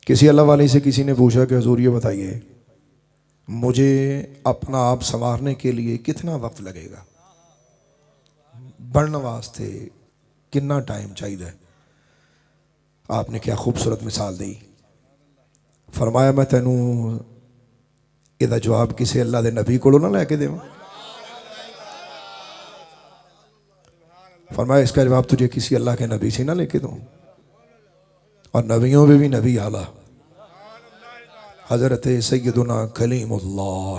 کسی اللہ والے سے کسی نے پوچھا کہ حضور یہ بتائیے مجھے اپنا آپ سنوارنے کے لیے کتنا وقت لگے گا، بڑھنے واسطے کتنا ٹائم چاہیے؟ آپ نے کیا خوبصورت مثال دی، فرمایا میں تینوں یہ جواب کسی اللہ دے نبی کو نہ لے کے دوں، فرمایا اس کا جواب تجھے کسی اللہ کے نبی سے نہ لے کے دوں، اور نبیوں میں بھی نبی اعلیٰ حضرت سیدنا کلیم اللہ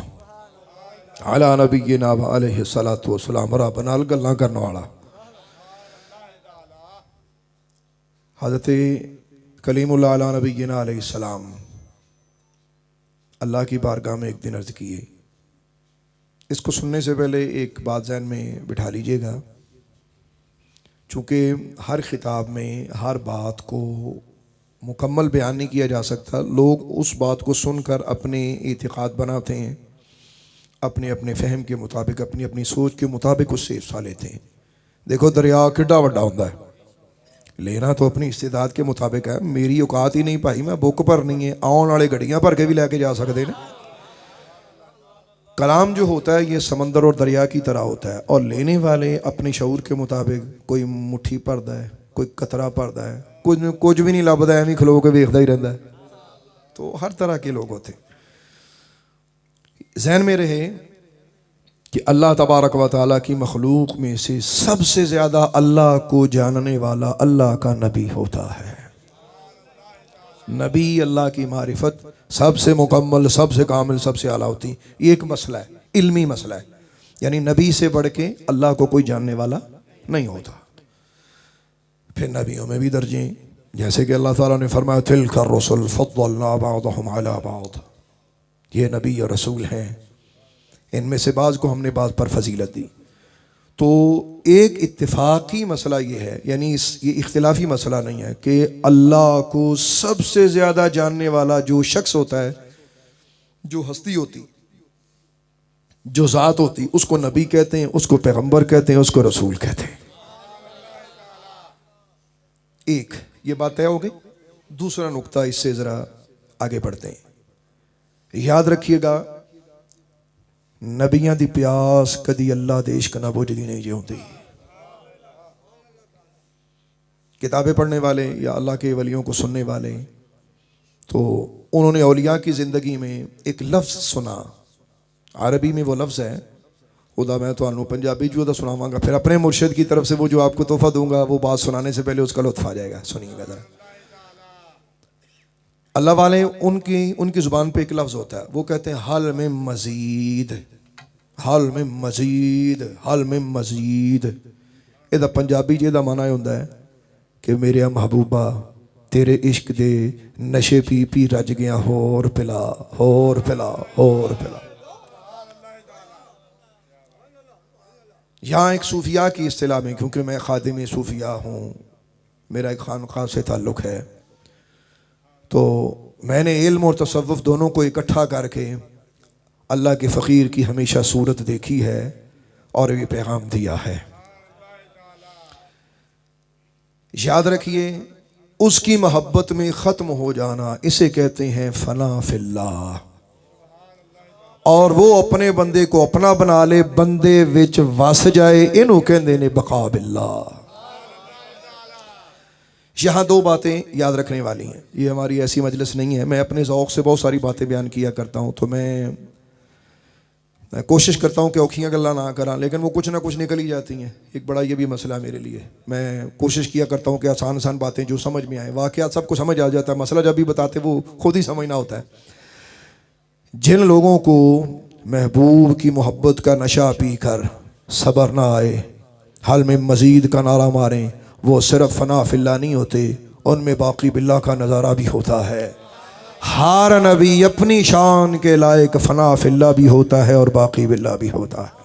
علی نبینا علیہ الصلوۃ والسلام رب نال گلاں کرنے والا حضرت کلیم اللہ علی نبینا علیہ السلام اللہ کی بارگاہ میں ایک دن عرض کیے۔ اس کو سننے سے پہلے ایک بات ذہن میں بٹھا لیجئے گا، چونکہ ہر خطاب میں ہر بات کو مکمل بیان نہیں کیا جا سکتا، لوگ اس بات کو سن کر اپنے اعتقاد بناتے ہیں، اپنے اپنے فہم کے مطابق، اپنی اپنی سوچ کے مطابق اس سے حصہ لیتے ہیں۔ دیکھو دریا کڈا وڈا ہوتا ہے، لینا تو اپنی استعداد کے مطابق ہے، میری اوقات ہی نہیں پائی، میں بک پر نہیں ہے، آن والے گڑیاں بھر کے بھی لے کے جا سکتے ہیں۔ کلام جو ہوتا ہے یہ سمندر اور دریا کی طرح ہوتا ہے، اور لینے والے اپنے شعور کے مطابق کوئی مٹھی پڑھتا ہے، کوئی قطرہ پڑھتا ہے، کچھ بھی نہیں لبدا ہے، کھلو کے ویکھدا ہی رہندا ہے۔ تو ہر طرح کے لوگ ہوتے ہیں۔ ذہن میں رہے کہ اللہ تبارک و تعالیٰ کی مخلوق میں سے سب سے زیادہ اللہ کو جاننے والا اللہ کا نبی ہوتا ہے۔ نبی اللہ کی معرفت سب سے مکمل، سب سے کامل، سب سے اعلیٰ ہوتی۔ یہ ایک مسئلہ ہے، علمی مسئلہ ہے، یعنی نبی سے بڑھ کے اللہ کو کوئی جاننے والا نہیں ہوتا۔ پھر نبیوں میں بھی درجے، جیسے کہ اللہ تعالیٰ نے فرمایا تلک الرسل فضلنا بعضهم علی بعض، یہ نبی اور رسول ہیں، ان میں سے بعض کو ہم نے بعض پر فضیلت دی۔ تو ایک اتفاقی مسئلہ یہ ہے، یعنی یہ اختلافی مسئلہ نہیں ہے کہ اللہ کو سب سے زیادہ جاننے والا جو شخص ہوتا ہے، جو ہستی ہوتی، جو ذات ہوتی، اس کو نبی کہتے ہیں، اس کو پیغمبر کہتے ہیں، اس کو رسول کہتے ہیں۔ ایک یہ بات طے ہو گئی۔ دوسرا نقطہ، اس سے ذرا آگے بڑھتے ہیں۔ یاد رکھیے گا نبیاں دی پیاس کدی اللہ دے عشق نہ بجھدی نہیں جی ہوتی۔ کتابیں پڑھنے والے یا اللہ کے ولیوں کو سننے والے، تو انہوں نے اولیاء کی زندگی میں ایک لفظ سنا، عربی میں وہ لفظ ہے، خدا میں تو انہوں پنجابی جو دا سناواں گا، پھر اپنے مرشد کی طرف سے وہ جو آپ کو تحفہ دوں گا وہ بات سنانے سے پہلے اس کا لطف آ جائے گا، سنیے گا ذرا۔ اللہ والے ان کی زبان پہ ایک لفظ ہوتا ہے، وہ کہتے ہیں حل میں مزید، حل میں مزید، حل میں مزید۔ یہ پنجابی جی دا معنی ہوتا ہے کہ میرے محبوبہ تیرے عشق دے نشے پی پی رج گیا، ہور پلا، ہور پلا، ہور پلا۔ یہاں ایک صوفیاء کی اصطلاح میں، کیونکہ میں خادم صوفیاء ہوں، میرا ایک خانقاہ سے تعلق ہے، تو میں نے علم اور تصوف دونوں کو اکٹھا کر کے اللہ کے فقیر کی ہمیشہ صورت دیکھی ہے اور یہ پیغام دیا ہے۔ یاد رکھیے اس کی محبت میں ختم ہو جانا، اسے کہتے ہیں فنا فی اللہ، اور وہ اپنے بندے کو اپنا بنا لے، بندے وچ وس جائے، انہوں کہندے نے بقا باللہ۔ یہاں دو باتیں یاد رکھنے والی ہیں، یہ ہماری ایسی مجلس نہیں ہے، میں اپنے ذوق سے بہت ساری باتیں بیان کیا کرتا ہوں، تو میں کوشش کرتا ہوں کہ اوکھیاں گلاں نہ کراں، لیکن وہ کچھ نہ کچھ نکل ہی جاتی ہیں۔ ایک بڑا یہ بھی مسئلہ ہے میرے لیے، میں کوشش کیا کرتا ہوں کہ آسان آسان باتیں جو سمجھ میں آئیں، واقعات سب کو سمجھ آ جاتا ہے، مسئلہ جب بھی بتاتے وہ خود ہی سمجھنا ہوتا ہے۔ جن لوگوں کو محبوب کی محبت کا نشہ پی کر صبر نہ آئے، حل میں مزید کا نعرہ ماریں، وہ صرف فنا فی اللہ نہیں ہوتے، ان میں باقی باللہ کا نظارہ بھی ہوتا ہے۔ ہر نبی اپنی شان کے لائق فنا فی اللہ بھی ہوتا ہے اور باقی باللہ بھی ہوتا ہے۔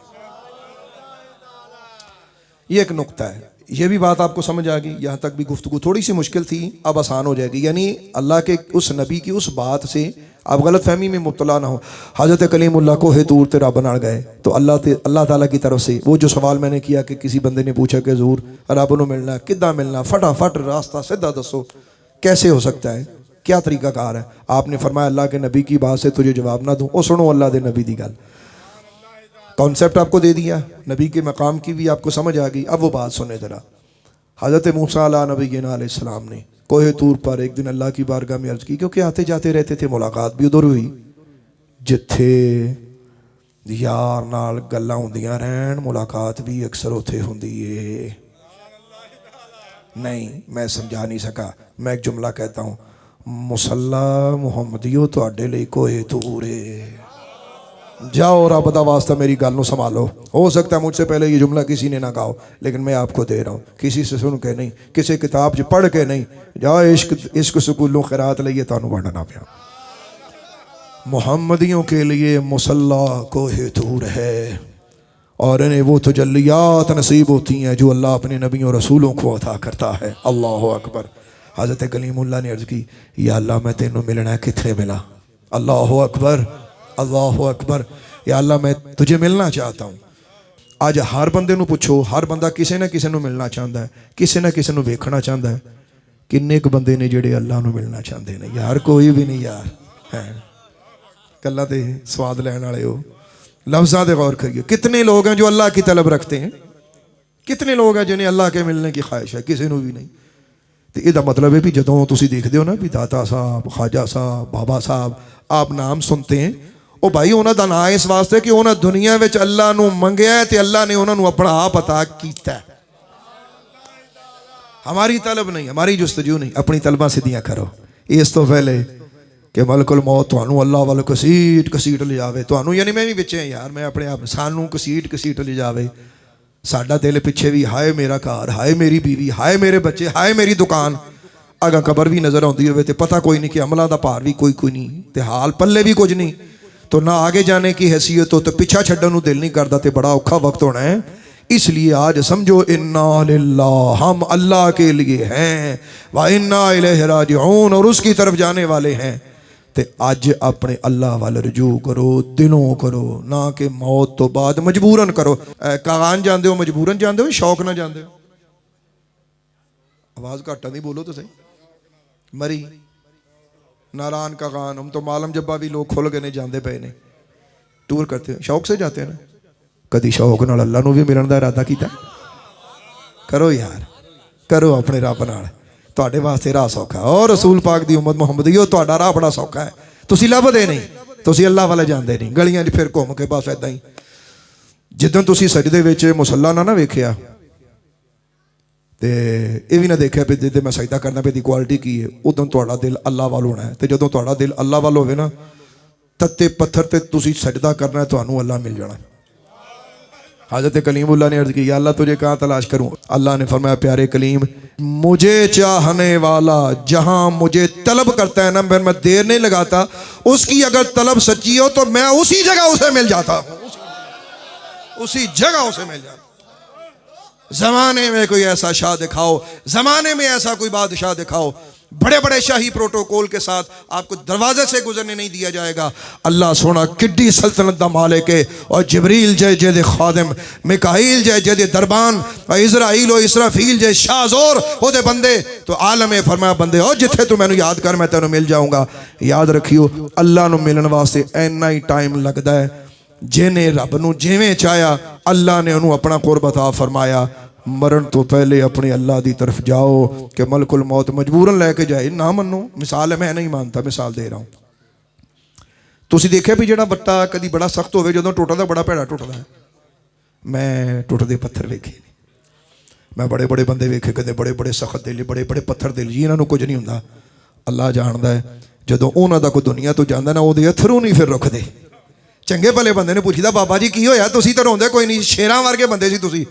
یہ ایک نقطہ ہے، یہ بھی بات آپ کو سمجھ آ گئی۔ یہاں تک بھی گفتگو تھوڑی سی مشکل تھی، اب آسان ہو جائے گی، یعنی اللہ کے اس نبی کی اس بات سے آپ غلط فہمی میں مبتلا نہ ہو۔ حضرت کلیم اللہ کو طور تے رب نال گئے، تو اللہ تعالیٰ کی طرف سے وہ جو سوال میں نے کیا کہ کسی بندے نے پوچھا کہ حضور رب نو ملنا کداں ملنا، فٹافٹ راستہ سیدھا دسو، کیسے ہو سکتا ہے؟ کیا طریقہ کار ہے؟ آپ نے فرمایا اللہ کے نبی کی بات سے تجھے جواب نہ دوں، او سنو اللہ دے نبی دی گل، کانسیپٹ آپ کو دے دیا، نبی کے مقام کی بھی آپ کو سمجھ آ گئی۔ اب وہ بات سنیں ذرا، حضرت موسیٰ علیہ نبینا علیہ السلام نے کوہ طور پر ایک دن اللہ کی بارگاہ میں عرض کی، کیونکہ آتے جاتے رہتے تھے، ملاقات بھی ادھر ہوئی جتھے یار نال گلاں ہوندیاں رہن، ملاقات بھی اکثر اتھے ہوندی ہے۔ نہیں میں سمجھا نہیں سکا، میں ایک جملہ کہتا ہوں، مصلی محمدیو تواڈے لئی کوہ طور ہے۔ جاؤ رب دا واسطہ میری گل نو سنبھالو، ہو سکتا ہے مجھ سے پہلے یہ جملہ کسی نے نہ کہا ہو، لیکن میں آپ کو دے رہا ہوں، کسی سے سن کے نہیں، کسی کتاب پڑھ کے نہیں، جاؤ عشق سکولوں خیرات لئیے تانوں بڑھنا پیا۔ محمدیوں کے لیے مصلی کوہ طور ہے، اور انہیں وہ تجلیات نصیب ہوتی ہیں جو اللہ اپنے نبیوں رسولوں کو عطا کرتا ہے۔ اللہ اکبر۔ حضرت کلیم اللہ نے عرض کی، یا اللہ میں تینوں ملنا ہے، کتنے ملا؟ اللہ اکبر، اللہ اکبر۔ یا اللہ میں تجھے ملنا چاہتا ہوں۔ آج ہر بندے نو پوچھو، ہر بندہ کسے نہ کسے نو ملنا چاہتا ہے، کسے نہ کسے نو ویکھنا چاہتا ہے۔ کنے ایک بندے نے جڑے اللہ نو ملنا چاہتے ہیں؟ یار کوئی بھی نہیں یار ہے۔ گلاں تے سواد لین والے ہو، لفظاں تے غور کریے۔ کتنے لوگ ہیں جو اللہ کی طلب رکھتے ہیں، کتنے لوگ ہیں جنہیں اللہ کے ملنے کی خواہش ہے؟ کسی نو بھی نہیں۔ تو یہ مطلب ہے بھی جدوں تسی دیکھتے ہو نا بھی داتا صاحب، خواجہ صاحب، بابا صاحب، آپ نام سنتے ہیں، او بھائی انہاں دا نام اس واسطے کہ انہاں دنیا وچ اللہ نو منگیا ہے تے اللہ نے انہاں نو اپنا آپ عطا کیتا ہے۔ ہماری طلب نہیں، ہماری جستجو نہیں، اپنی طلباں سیدھیاں کرو۔ اس تو پہلے کہ ملک الموت تانوں اللہ والے کسیٹ لے جاوے، تانوں یعنی میں بھی بچے یار، میں اپنے آپ سانوں کسیٹ لے جاوے، ساڈا دل پیچھے بھی ہائے میرا گھر، ہائے میری بیوی، ہائے میرے بچے، ہائے میری دکان، اگاں قبر بھی نظر آندی ہوئے تے پتہ کوئی نہیں کہ عملاں دا بھار بھی کوئی نہیں تے حال پلے بھی کچھ نہیں، تو نہ آگے جانے کی حیثیت ہو تو پیچھا چھڈن نو دل نہیں کردا تے بڑا اوکھا وقت ہونا ہے۔ اس لیے آج سمجھو انا للہ، ہم اللہ کے لیے ہیں، وانا الیہ راجعون، اور اس کی طرف جانے والے ہیں۔ تے آج اپنے اللہ والے رجوع کرو، دلوں کرو، نہ کہ موت تو بعد مجبوراً کرو۔ کاغان جاندے ہو مجبوراً جاندے ہو، شوق نہ جاندے ہو؟ آواز گھٹا نہیں بولو تو صحیح۔ مری ناران کاغان، ہم تو معلم جبا بھی لوگ کھول کے نہیں جاندے پے نے، ٹور کرتے ہیں، شوق سے جاتے ہیں نا۔ کدی شوق نال اللہ نو بھی ملن دا ارادہ کیتا؟ کرو یار، کرو اپنے رب نال، تواڈے واسطے راہ سوکھا، اور رسول پاک دی امت محمدیو تواڈا راہ بڑا سوکھا ہے۔ تسی لبدے نہیں، تسی اللہ والے جاندے نہیں، گلیاں وچ پھر گھوم کے بس ایداں ہی۔ جدوں تسی سجدے وچ مصلی نہ ویکھیا تے یہ بھی نہ دیکھیا پہ جدے میں سجدہ کرنا پہ دی کوالٹی کی ہے، ادوں تواڈا دل اللہ وال ہونا ہے۔ تے جدوں تواڈا دل اللہ وال ہوے نا، تتے پتھر تے تسی سجدہ کرنا ہے، تانوں اللہ مل جانا۔ حضرت کلیم اللہ نے عرض کی، یا اللہ تجھے کہاں تلاش کروں؟ اللہ نے فرمایا، پیارے کلیم، مجھے چاہنے والا جہاں مجھے طلب کرتا ہے نا، میں دیر نہیں لگاتا، اس کی اگر طلب سچی ہو تو میں اسی جگہ اسے مل جاتا ہوں، اسی جگہ اسے مل جاتا ہوں۔ زمانے میں کوئی ایسا شاہ دکھاؤ، زمانے میں ایسا کوئی بادشاہ دکھاؤ، بڑے بڑے شاہی پروٹوکول کے ساتھ آپ کو دروازے سے گزرنے نہیں دیا جائے گا۔ اللہ سونا کڈی سلطنت دا مالک ہے، اور جبریل جے جے دے خادم، میکائیل جے جے دے دربان، اور اسرائیل و اسرافیل جے شاہ زور ہو دے بندے، تو عالم فرمایا بندے ہو جتھے تو میں نو یاد کر، میں تینوں مل جاؤں گا۔ یاد رکھیو، اللہ نو ملن واسطے اینا ہی ٹائم لگدا ہے، جنہیں رب نو جویں چاہیا اللہ نے انہوں اپنا قرب عطا فرمایا۔ مرن تو پہلے اپنے اللہ دی طرف جاؤ کہ ملک الموت مجبوراً لے کے جائے، نہ منو۔ مثال ہے، میں نہیں مانتا، مثال دے رہا ہوں۔ تسی دیکھے بھی جڑا بٹا کدی بڑا سخت ہوئے جدوں ٹوٹدا بڑا بھڑا ٹوٹدا ہے۔ میں ٹوٹدے پتھر ویکھے، میں بڑے بڑے بندے ویکھے، کدے بڑے بڑے سخت دل، بڑے بڑے پتھر دل، جی انہاں نوں کچھ نہیں ہوندا، اللہ جاندا ہے۔ جدوں انہاں دا کوئی دنیا تو جاندا نا، او دے اتھروں نہیں پھر رکھدے۔ چنگے بھلے بندے نے پوچھدا، بابا جی کی ہویا؟ تسی تے روندے کوئی نہیں، شیراں ورگے بندے سی تسی۔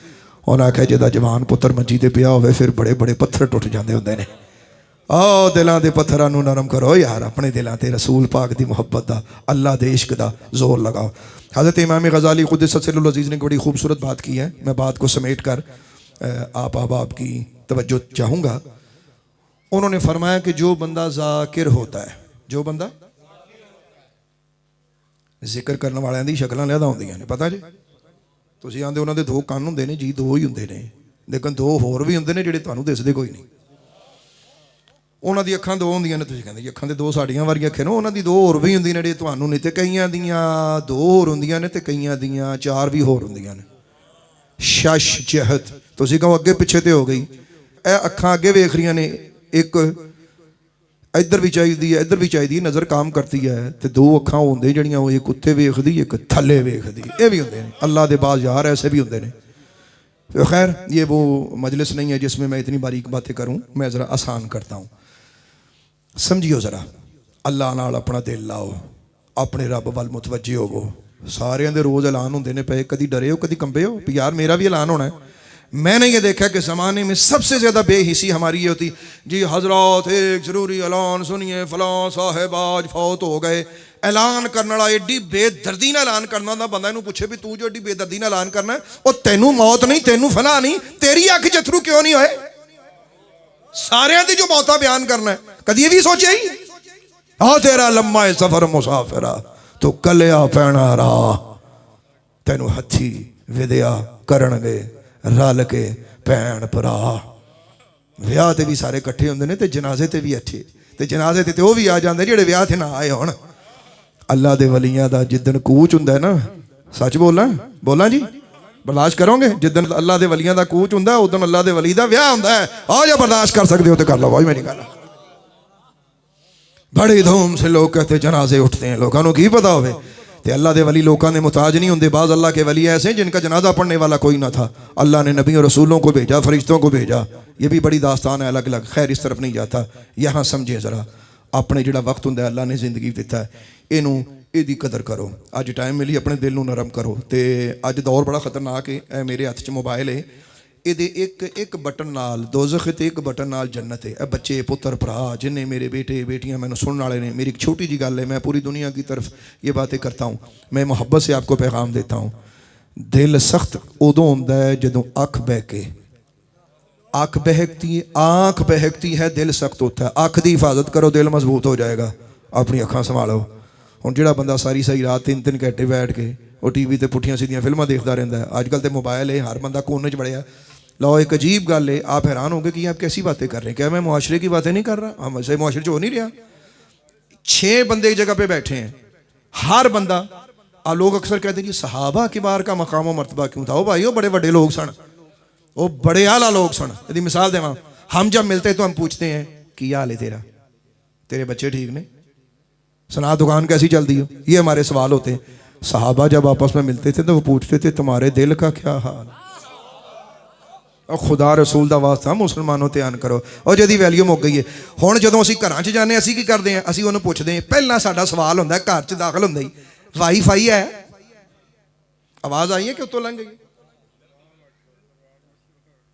انہاں آکھیا جدا جوان پتر منجی تے پیا ہوئے پھر بڑے بڑے پتھر ٹوٹ جاندے ہوندے نے۔ آؤ دلاں دے پتھراں نوں نرم کرو یار، اپنے دلاں تے رسول پاک دی محبت دا، اللہ دے عشق دا زور لگاؤ۔ حضرت امام غزالی قدس سر العزیز نے بڑی خوبصورت بات کی ہے، میں بات کو سمیٹ کر آپ احباب کی توجہ چاہوں گا۔ انہوں نے فرمایا کہ جو بندہ ذاکر ہوتا ہے، جو بندہ ذکر کرنے والوں دی شکلاں لہدا ہوندیاں نے، پتہ جی تسی آندے انہاں دے دو کان ہوندے نے، جی دو ہی ہوندے نے، لیکن دو ہور بھی ہوندے نے جڑے تانوں دسدے کوئی نہیں۔ ਉਹਨਾਂ ਦੀ ਅੱਖਾਂ ਦੋ ਹੁੰਦੀਆਂ ਨੇ, ਤੁਸੀਂ ਕਹਿੰਦੇ ਜੀ ਅੱਖਾਂ ਤੇ ਦੋ ਸਾਡੀਆਂ ਵਾਰੀਆਂ ਅੱਖਾਂ ਨੇ, ਉਹਨਾਂ ਦੀ ਦੋ ਹੋਰ ਵੀ ਹੁੰਦੀਆਂ ਨੇ ਜਿਹੜੇ ਤੁਹਾਨੂੰ ਨਹੀਂ, ਤੇ ਕਈਆਂ ਦੀਆਂ ਦੋ ਹੋਰ ਹੁੰਦੀਆਂ ਨੇ ਤੇ ਕਈਆਂ ਦੀਆਂ ਚਾਰ ਵੀ ਹੋਰ ਹੁੰਦੀਆਂ ਨੇ। ਸ਼ਸ਼ ਜਹਤ, ਤੁਸੀਂ ਕਹੋ ਅੱਗੇ ਪਿੱਛੇ ਤੇ ਹੋ ਗਈ, ਇਹ ਅੱਖਾਂ ਅੱਗੇ ਵੇਖ ਰਹੀਆਂ ਨੇ, ਇੱਕ ਇੱਧਰ ਵੀ ਚਾਹੀਦੀ ਹੈ ਇੱਧਰ ਵੀ ਚਾਹੀਦੀ, ਨਜ਼ਰ ਕੰਮ ਕਰਦੀ ਹੈ, ਤੇ ਦੋ ਅੱਖਾਂ ਹੁੰਦੇ ਜਿਹੜੀਆਂ ਉਹ ਇੱਕ ਉੱਤੇ ਵੇਖਦੀ ਇੱਕ ਥੱਲੇ ਵੇਖਦੀ, ਇਹ ਵੀ ਹੁੰਦੇ ਨੇ। اللہ دے باز یار ایسے بھی ہوتے ہیں۔ تو خیر یہ وہ مجلس نہیں ہے جس میں میں اتنی باریک باتیں کروں، میں ذرا آسان کرتا ہوں۔ سمجھیو ذرا، اللہ نال اپنا دل لاؤ، اپنے رب وال متوجہ ہوو۔ سارے دے روز اعلان ہوندے نے پے، کدی ڈرے ہو کدی کمبے ہو کہ یار میرا بھی اعلان ہونا ہے۔ میں نے یہ دیکھا کہ زمانے میں سب سے زیادہ بے حسی ہماری یہ ہوتی، جی حضرات ایک ضروری اعلان سنیے، فلاں صاحب آج فوت ہو گئے۔ اعلان کرنے والا ایڈی بے دردی نہ اعلان کرنا دا، بندہ انہوں پوچھے بھی تو جو ایڈی بے دردی نہ اعلان کرنا ہے، اور تینوں موت نہیں، تینوں فلاں نہیں، تیری آنکھ جترو کیوں نہیں ہوئے؟ سارے دی جو موتا بیان کرنا ہے، کدی یہ بھی سوچے ہی؟ آ تیرا لمحہ سفر مسافرہ تو کلیا پینا راہ، تینوں ہتھی ودیا کرن گے رل کے بھین بھرا۔ ویاہ تے بھی سارے کٹھے ہوندے نے تے جنازے تے بھی اٹھے، تے جنازے تے وہ بھی آ جاندے جڑے ویاہ تے نہ آئے ہون۔ اللہ دے ولیاں دا جدن کوچ ہوندا ہے نا، سچ بولاں جی، برداشت کرو گے؟ جدن اللہ دے ولیاں دا کوچ ہوندا ہے ادن اللہ دے ولی دا ویاہ ہوندا ہے۔ آ جا برداشت کر سکتے ہو تے کر لو، بھائی میری گل۔ بڑی دھوم سے لوگ کہتے جنازے اٹھتے ہیں، لوگوں کو کی پتا ہوئے؟ تے اللہ دے ولی لوکاں دے محتاج نہیں ہوندے۔ بعض اللہ کے ولی ایسے ہیں جن کا جنازہ پڑھنے والا کوئی نہ تھا، اللہ نے نبیوں اور رسولوں کو بھیجا، فرشتوں کو بھیجا۔ یہ بھی بڑی داستان ہے الگ الگ، خیر اس طرف نہیں جاتا۔ یہاں سمجھیں ذرا، اپنے جڑا وقت ہوندا ہے اللہ نے زندگی دیتا ہے، اینوں ایدی قدر کرو۔ اج ٹائم ملی اپنے دل نوں نرم کرو۔ تے اج دور بڑا خطرناک ہے، اے میرے ہاتھ 'چ موبائل ہے، یہ ایک بٹن نال دوزخ تے ایک بٹن نال جنت ہے۔ اے بچے پتر بھرا جنہیں میرے بیٹے بیٹیاں میں نے سننے والے نے، میری ایک چھوٹی جی گل ہے، میں پوری دنیا کی طرف یہ باتیں کرتا ہوں، میں محبت سے آپ کو پیغام دیتا ہوں۔ دل سخت ادوں ہوندا ہے جدوں اکھ بہکے، آنکھ بہکتی ہے دل سخت ہوتا ہے۔ آنکھ دی حفاظت کرو، دل مضبوط ہو جائے گا۔ اپنی اکھاں سنبھالو۔ ہن جڑا بندہ ساری رات 3 گھنٹے بیٹھ کے وہ ٹی وی تے پٹھیاں سیدھیاں فلماں دیکھتا رہتا ہے، آج کل تے موبائل ہے، ہر بندہ کونے چ بڑھیا۔ لو ایک عجیب گل ہے، آپ حیران ہوں گے کہ آپ کیسی باتیں کر رہے ہیں، کیا میں معاشرے کی باتیں نہیں کر رہا؟ ہم ایسے معاشرے ہو نہیں رہا۔ 6 بندے ایک جگہ پہ بیٹھے ہیں، ہر بندہ، لوگ اکثر کہتے ہیں کہ صحابہ کبار کا مقام و مرتبہ کیوں تھا؟ وہ بھائی وہ بڑے بڑے لوگ سن، وہ بڑے اعلیٰ لوگ سن۔ یدی مثال دیں، ہم جب ملتے تو ہم پوچھتے ہیں کیا حال ہے تیرا، تیرے بچے ٹھیک نے، سنا دکان کیسی چلتی ہو، یہ ہمارے سوال ہوتے ہیں۔ صحابہ جب آپس میں ملتے تھے تو وہ پوچھتے تھے تمہارے دل کا کیا حال؟ اور خدا رسول دا واسطہ مسلمانوں دھیان کرو۔ اور جدی ویلیو مک گئی ہے۔ ہن جدوں اسی گھراں چ جانے اسی کی کردے ہیں؟ اسی انہوں پوچھتے ہیں، پہلا ساڈا سوال ہوندا ہے گھر چ داخل ہوندے ہی، وائی فائی ہے؟ آواز آئی ہے کہ اتوں لنگ گئی؟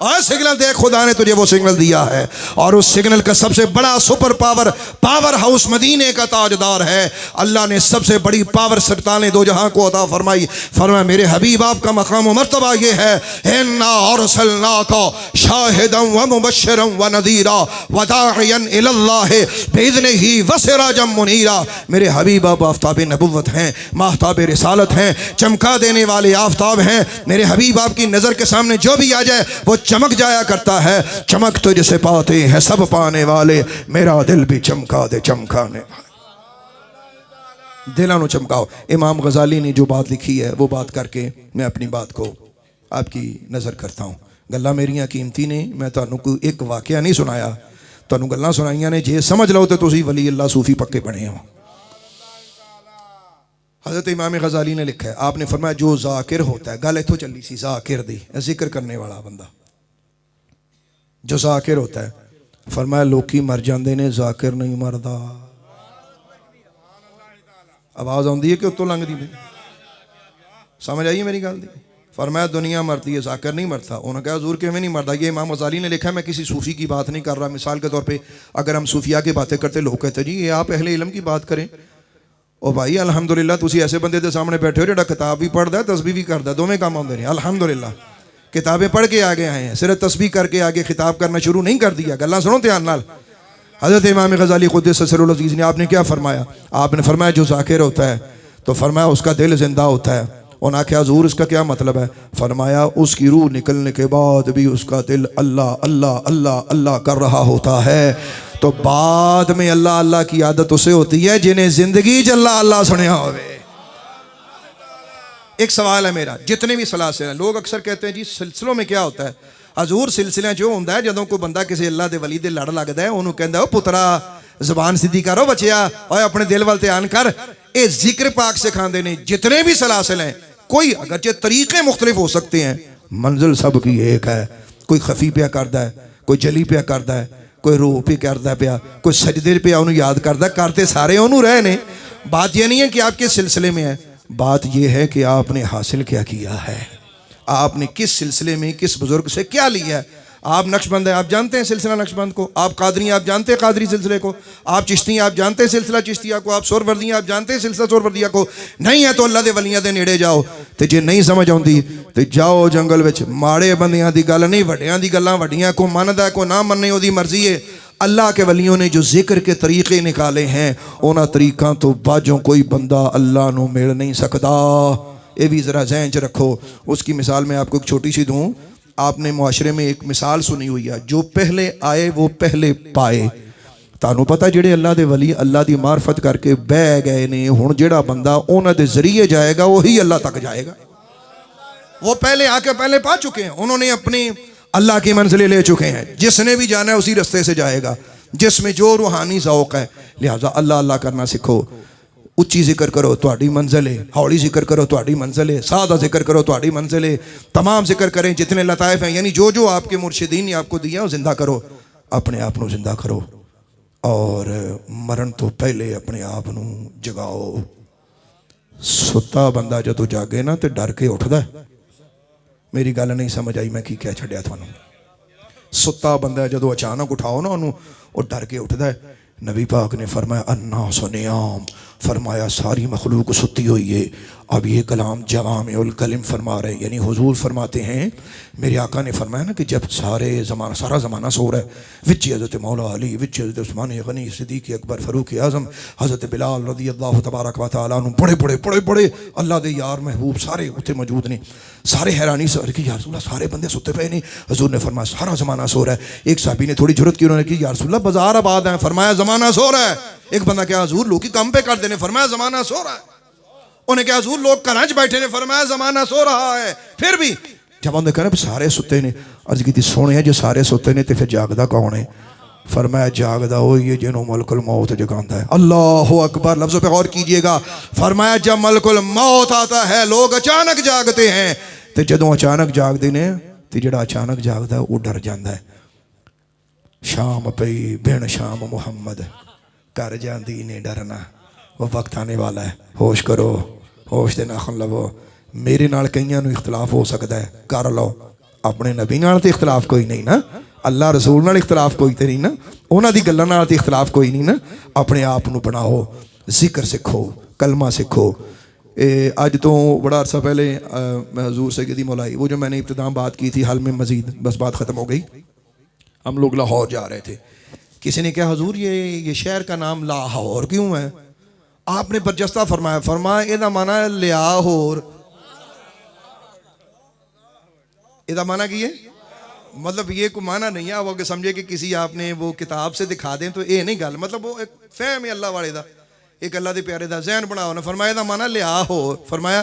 اور سگنل دیکھ، خدا نے تجھے وہ سگنل دیا ہے، اور اس سگنل کا سب سے بڑا سپر پاور ہاؤس مدینے کا تاجدار ہے۔ اللہ نے سب سے بڑی پاور سلطان دو جہاں کو عطا فرمائی۔ فرمایا میرے حبیب آپ کا مقام و مرتبہ یہ ہے، اِنَّا أَرْسَلْنَاكَ شَاهِدًا وَمُبَشِّرًا وَنَذِيرًا وَدَاعِيًا إِلَى اللَّهِ بِإِذْنِهِ وَسِرَاجًا مُنِيرًا۔ میرے حبیب آپ آفتاب نبوت ہیں، ماہتاب رسالت ہیں، چمکا دینے والے آفتاب ہیں۔ میرے حبیب آپ کی نظر کے سامنے جو بھی آ جائے وہ چمک جایا کرتا ہے۔ چمک تو جسے پاتے ہیں سب پانے والے، میرا دل بھی چمکا دے چمکانے والے۔ دلانو چمکاؤ۔ امام غزالی نے جو بات لکھی ہے وہ بات کر کے میں اپنی بات کو آپ کی نظر کرتا ہوں۔ گلاں میریاں قیمتی نے، میں تانوں کوئی ایک واقعہ نہیں سنایا، تانوں گلاں سنائیاں نے، جے سمجھ لو تو تسی ولی اللہ صوفی پکے بنے ہو۔ حضرت امام غزالی نے لکھا ہے، آپ نے فرمایا جو ذاکر ہوتا ہے، گل اتھوں چلی سی، ذاکر دی، ذکر کرنے والا بندہ جو ذاکر ہوتا ہے، فرمایا لوکی مر جاندے نے، ذاکر نہیں مردا۔ آواز آندی ہے کہ اتوں لنگ دی؟ سمجھ آئیے میری گل دی؟ فرمایا دنیا مرتی ہے، ذاکر نہیں مرتا۔ انہوں نے کہا حضور کیوں نہیں مرتا؟ یہ امام غزالی نے لکھا ہے، میں کسی صوفی کی بات نہیں کر رہا۔ مثال کے طور پہ اگر ہم صوفیاء کی باتیں کرتے، لوگ کہتے جی یہ آپ اہل علم کی بات کریں۔ او بھائی الحمدللہ تسی ایسے بندے دے سامنے بیٹھے ہو جڑا کتاب بھی پڑھدا ہے تسبیح بھی کردا ہے، دوویں کام آندے نے۔ الحمدللہ کتابیں پڑھ کے آگے آئے ہیں، صرف تسبیح کر کے آگے خطاب کرنا شروع نہیں کر دیا۔ گلاں سنو دھیان نال۔ حضرت امام غزالی قدس سر العزیز نے آپ نے کیا فرمایا؟ آپ نے فرمایا جو ذاکر ہوتا ہے تو فرمایا اس کا دل زندہ ہوتا ہے، انہوں نے آخیا حضور اس کا کیا مطلب ہے؟ فرمایا اس کی روح نکلنے کے بعد بھی اس کا دل اللہ اللہ اللہ اللہ کر رہا ہوتا ہے. تو بعد میں اللہ اللہ کی عادت اسے ہوتی ہے جنہیں زندگی چ اللہ اللہ سنیا ہوئے. ایک سوال ہے میرا، جتنے بھی سلاسل ہیں، لوگ اکثر کہتے ہیں جی سلسلوں میں کیا ہوتا ہے؟ حضور سلسلے جو ہوتا ہے جدوں کوئی بندہ کسی اللہ دے ولی دے لڑ لگتا ہے انہوں کہندا او پترا زبان سیدھی کرو بچیا، اور اپنے دل وال دھیان کر. اے ذکر پاک سکھاندے نے. جتنے بھی سلاسل ہیں، کوئی اگرچہ طریقے مختلف ہو سکتے ہیں، منزل سب کی ایک ہے. کوئی خفی پیا کردا ہے، کوئی جلی پیا کردا ہے، کوئی روح پہ کردا پیا، کوئی سجدے پہ انہوں یاد کردا، کرتے سارے انہوں رہے نے. بات یہ نہیں ہے کہ آپ کس سلسلے میں ہیں، بات یہ ہے کہ آپ نے حاصل کیا کیا ہے، آپ نے کس سلسلے میں کس بزرگ سے کیا لیا ہے. آپ نقشبند ہیں، آپ جانتے ہیں سلسلہ نقشبند کو. آپ قادری ہیں، آپ جانتے ہیں قادری سلسلے کو. آپ چشتی ہیں، آپ جانتے ہیں سلسلہ چشتیہ کو. آپ سوروردی ہیں، آپ جانتے ہیں سلسلہ سوروردیہ کو. نہیں ہے تو اللہ دے ولیاں دے نیڑے جاؤ. تے جے نہیں سمجھ آؤندی تے جاؤ جنگل وچ. ماڑے بندیاں دی گل نہیں، وڈیاں دی گلاں وڈیاں. کو مندا کو نہ مننے او دی مرضی ہے. اللہ کے ولیوں نے جو ذکر کے طریقے نکالے ہیں انہاں طریقاں تو باجوں کوئی بندہ اللہ نو مل نہیں سکتا. یہ بھی ذرا ذہن چ رکھو. اس کی مثال میں آپ کو ایک چھوٹی سی دوں. آپ نے معاشرے میں ایک مثال سنی ہوئی ہے، جو پہلے آئے وہ پہلے پائے. تانوں پتہ جڑے اللہ دے ولی اللہ دی معرفت کر کے بہ گئے نے، ہن جڑا بندہ انہاں دے ذریعے جائے گا وہی اللہ تک جائے گا. وہ پہلے آ کے پہلے پا چکے ہیں، انہوں نے اپنی اللہ کی منزلیں لے چکے ہیں. جس نے بھی جانا ہے اسی رستے سے جائے گا جس میں جو روحانی ذوق ہے. لہٰذا اللہ اللہ کرنا سیکھو. اچھی ذکر کرو تہاڈی منزل ہے، ہولی ذکر کرو تہاڈی منزل ہے، سادہ ذکر کرو تہاڈی منزل ہے. تمام ذکر کریں جتنے لطائف ہیں، یعنی جو جو آپ کے مرشدین نے آپ کو دیا وہ زندہ کرو. اپنے آپ نو زندہ کرو اور مرن تو پہلے اپنے آپ نو جگاؤ. ستا بندہ جدو جاگے نا تے ڈر کے اٹھدا ہے. میری گل نہیں سمجھ آئی، میں کی کہہ چھڈیا تھانوں. ستا بندہ جدو اچانک اٹھاؤ نا انہوں وہ ڈر کے اٹھدا ہے. نبی پاک نے فرمایا الناس نیام، فرمایا ساری مخلوق ستی ہوئی ہے. اب یہ کلام جوامع الکلم فرما رہے ہیں، یعنی حضور فرماتے ہیں میرے آقا نے فرمایا نا کہ جب سارا زمانہ سو رہا ہے، وچ حضرت مولا علی، وچ حضرت عثمان غنی، صدیق اکبر، فاروق اعظم، حضرت بلال رضی اللہ تبارک و تعالیٰ عنہ، بڑے اللہ دے یار محبوب سارے اتنے موجود نے. سارے حیرانی سے کہ یا رسول اللہ سارے بندے ستے پئے نہیں. حضور نے فرمایا سارا زمانہ سو رہا ہے. ایک صحابی نے تھوڑی جرت کی، انہوں نے کہ یا رسول اللہ بازار آباد ہیں. فرمایا زمانہ سو رہا ہے. ایک بندہ کیا حضور لوگ کم پہ کر دینے. فرمایا زمانہ سو رہا ہے. انہیں کہا حضور لوگ گھراں چ بیٹھے نے. فرمایا زمانہ سو رہا ہے. پھر بھی جب انہوں نے کہا سارے ستے نے، عرض کی تھی سونے ہیں جو سارے ستے نے تے پھر جاگدا کون ہے؟ فرمایا جاگدا ہوئی ہے جنہوں ملک الموت جگاندا ہے. اللہ اکبر، لفظوں پہ غور کیجئے گا. فرمایا جب ملک الموت آتا ہے لوگ اچانک جاگتے ہیں. تے جدوں اچانک جاگ دے نے تے جڑا اچانک جاگدا ہے وہ ڈر جاندا ہے. شام پئی بن شام محمد کر جاندی نے ڈرنا، وہ وقت آنے والا ہے. ہوش کرو، ہوش دے ناخن لو. میرے نال کئیاں نو اختلاف ہو سکتا ہے، کر لو. اپنے نبی نال تے اختلاف کوئی نہیں نا، اللہ رسول نال اختلاف کوئی تے نہیں نا، انہاں دی گلاں نال تے اختلاف کوئی نہیں نا. اپنے آپ نو بناؤ، ذکر سکھو، کلمہ سکھو. آج تو بڑا عرصہ پہلے حضور سیدی مولائی، وہ جو میں نے ابتدا بات کی تھی حل میں مزید، بس بات ختم ہو گئی. ہم لوگ لاہور جا رہے تھے. کسی نے کہا حضور یہ شہر کا نام لاہور کیوں ہے؟ آپ نے برجستہ فرمایا یہ معنی ہے لیاہور. یہ معنی کی ہے؟ مطلب یہ کوئی معنی نہیں ہے وہ کہ سمجھے کہ کسی آپ نے وہ کتاب سے دکھا دیں تو یہ نہیں گل. مطلب وہ ایک فہم ہے اللہ والے دا، ایک اللہ دے پیارے دا ذہن بناؤ نا. فرمایا دا معنی لیاہور. فرمایا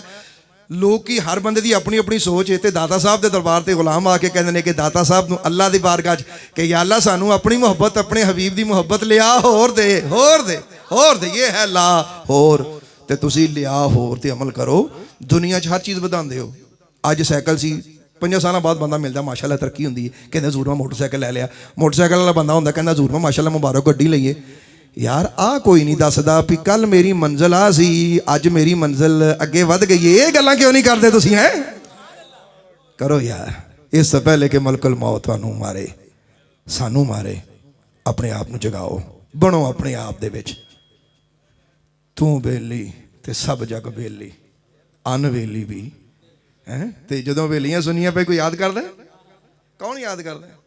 لوگ کی ہر بندے دی اپنی اپنی سوچ ہے. تے داتا صاحب دے دربار تے غلام آ کے کہندے نے کہ داتا صاحب نو اللہ دی بارگاہ کہ یا اللہ سانو اپنی محبت، اپنے حبیب دی محبت لیاہور دے، ہور دے. یہ ہے لاہور. تے تسی لیاہور تے عمل کرو. دنیا چ ہر چیز بداندے ہو. اج سائیکل سی 5 سال بعد بندہ ملتا ماشاءاللہ ترقی ہوندی ہے، کہندے حضور میں موٹر سائیکل لے لیا. موٹر سائیکل والا بندہ ہوندا کہندا حضور میں ماشاءاللہ مبارک گڈی لئیے. یار کوئی نہیں دسدا بھی کل میری منزل سی، اج میری منزل اگے ود گئی ہے. یہ گلاں کیوں نہیں کرتے تسی ہیں؟ کرو یار. اس سے پہلے کہ ملک الموت تانوں مارے، سانوں مارے، اپنے آپ نو جگاؤ. بنو اپنے آپ دے وچ. تو بیلی تے سب جگ بیلی، ان ویلی بھی. تے جدوں ویلیاں سنیاں پہ کوئی یاد کردا ہے؟ کون یاد کردا ہے؟